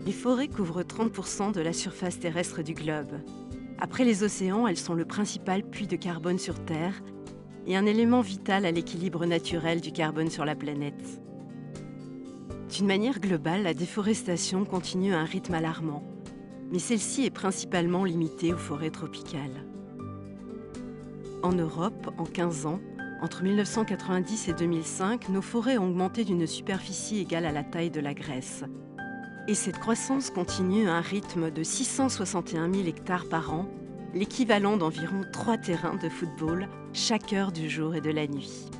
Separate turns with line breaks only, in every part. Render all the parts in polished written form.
Les forêts couvrent 30% de la surface terrestre du globe. Après les océans, elles sont le principal puits de carbone sur Terre et un élément vital à l'équilibre naturel du carbone sur la planète. D'une manière globale, la déforestation continue à un rythme alarmant, mais celle-ci est principalement limitée aux forêts tropicales. En Europe, en 15 ans, entre 1990 et 2005, nos forêts ont augmenté d'une superficie égale à la taille de la Grèce. Et cette croissance continue à un rythme de 661 000 hectares par an, l'équivalent d'environ 3 terrains de football chaque heure du jour et de la nuit.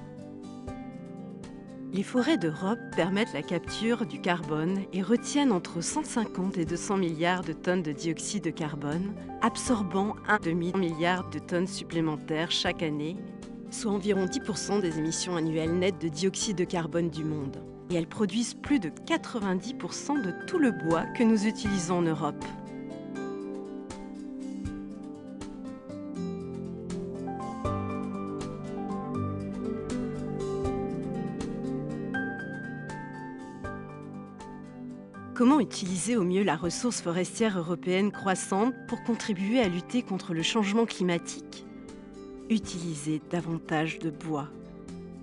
Les forêts d'Europe permettent la capture du carbone et retiennent entre 150 et 200 milliards de tonnes de dioxyde de carbone, absorbant un demi-milliard de tonnes supplémentaires chaque année, soit environ 10% des émissions annuelles nettes de dioxyde de carbone du monde. Et elles produisent plus de 90% de tout le bois que nous utilisons en Europe. Comment utiliser au mieux la ressource forestière européenne croissante pour contribuer à lutter contre le changement climatique? Utiliser davantage de bois.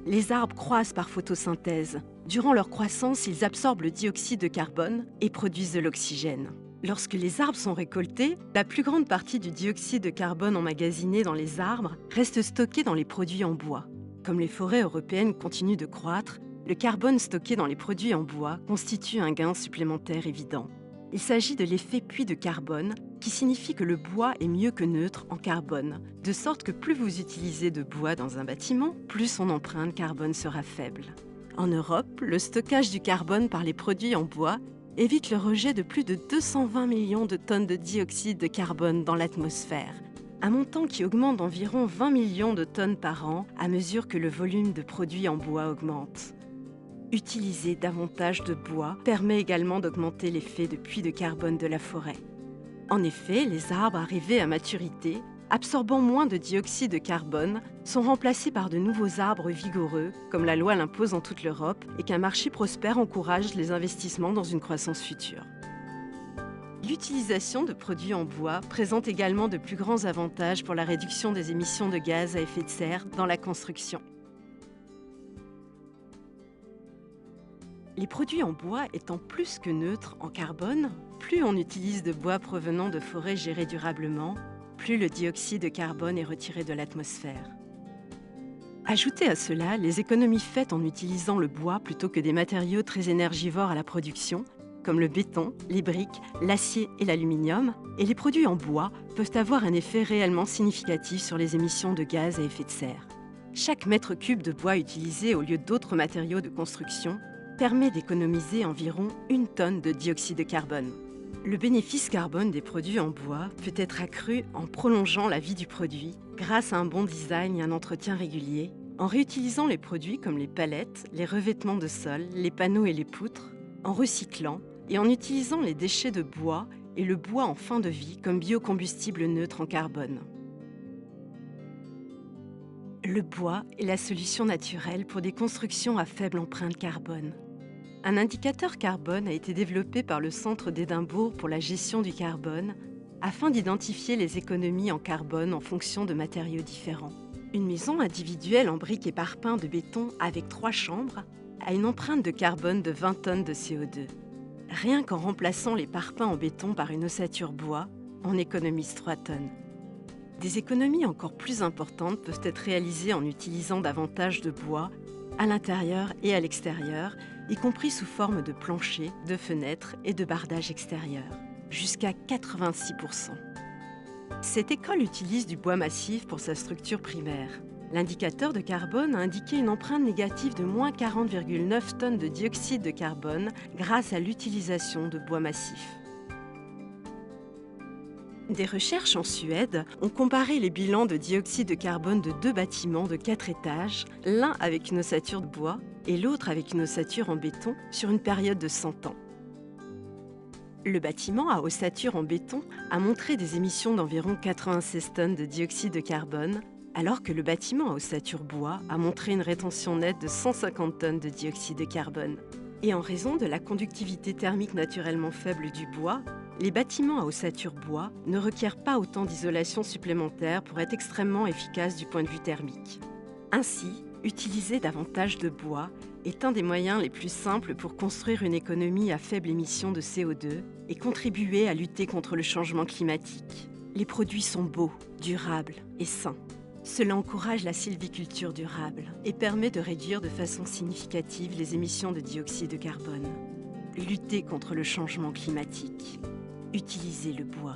Les arbres croissent par photosynthèse. Durant leur croissance, ils absorbent le dioxyde de carbone et produisent de l'oxygène. Lorsque les arbres sont récoltés, la plus grande partie du dioxyde de carbone emmagasiné dans les arbres reste stockée dans les produits en bois. Comme les forêts européennes continuent de croître, le carbone stocké dans les produits en bois constitue un gain supplémentaire évident. Il s'agit de l'effet puits de carbone, qui signifie que le bois est mieux que neutre en carbone, de sorte que plus vous utilisez de bois dans un bâtiment, plus son empreinte carbone sera faible. En Europe, le stockage du carbone par les produits en bois évite le rejet de plus de 220 millions de tonnes de dioxyde de carbone dans l'atmosphère, un montant qui augmente d'environ 20 millions de tonnes par an à mesure que le volume de produits en bois augmente. Utiliser davantage de bois permet également d'augmenter l'effet de puits de carbone de la forêt. En effet, les arbres arrivés à maturité, absorbant moins de dioxyde de carbone, sont remplacés par de nouveaux arbres vigoureux, comme la loi l'impose en toute l'Europe, et qu'un marché prospère encourage les investissements dans une croissance future. L'utilisation de produits en bois présente également de plus grands avantages pour la réduction des émissions de gaz à effet de serre dans la construction. Les produits en bois étant plus que neutres en carbone, plus on utilise de bois provenant de forêts gérées durablement, plus le dioxyde de carbone est retiré de l'atmosphère. Ajoutez à cela les économies faites en utilisant le bois plutôt que des matériaux très énergivores à la production, comme le béton, les briques, l'acier et l'aluminium, et les produits en bois peuvent avoir un effet réellement significatif sur les émissions de gaz à effet de serre. Chaque mètre cube de bois utilisé au lieu d'autres matériaux de construction permet d'économiser environ 1 tonne de dioxyde de carbone. Le bénéfice carbone des produits en bois peut être accru en prolongeant la vie du produit grâce à un bon design et un entretien régulier, en réutilisant les produits comme les palettes, les revêtements de sol, les panneaux et les poutres, en recyclant et en utilisant les déchets de bois et le bois en fin de vie comme biocombustible neutre en carbone. Le bois est la solution naturelle pour des constructions à faible empreinte carbone. Un indicateur carbone a été développé par le Centre d'Édimbourg pour la gestion du carbone afin d'identifier les économies en carbone en fonction de matériaux différents. Une maison individuelle en briques et parpaings de béton avec 3 chambres a une empreinte de carbone de 20 tonnes de CO2. Rien qu'en remplaçant les parpaings en béton par une ossature bois, on économise 3 tonnes. Des économies encore plus importantes peuvent être réalisées en utilisant davantage de bois à l'intérieur et à l'extérieur, y compris sous forme de planchers, de fenêtres et de bardage extérieur, jusqu'à 86%. Cette école utilise du bois massif pour sa structure primaire. L'indicateur de carbone a indiqué une empreinte négative de moins 40,9 tonnes de dioxyde de carbone grâce à l'utilisation de bois massif. Des recherches en Suède ont comparé les bilans de dioxyde de carbone de 2 bâtiments de 4 étages, l'un avec une ossature de bois et l'autre avec une ossature en béton, sur une période de 100 ans. Le bâtiment à ossature en béton a montré des émissions d'environ 96 tonnes de dioxyde de carbone, alors que le bâtiment à ossature bois a montré une rétention nette de 150 tonnes de dioxyde de carbone. Et en raison de la conductivité thermique naturellement faible du bois, les bâtiments à ossature bois ne requièrent pas autant d'isolation supplémentaire pour être extrêmement efficaces du point de vue thermique. Ainsi, utiliser davantage de bois est un des moyens les plus simples pour construire une économie à faible émission de CO2 et contribuer à lutter contre le changement climatique. Les produits sont beaux, durables et sains. Cela encourage la sylviculture durable et permet de réduire de façon significative les émissions de dioxyde de carbone. Lutter contre le changement climatique. Utilisez le bois.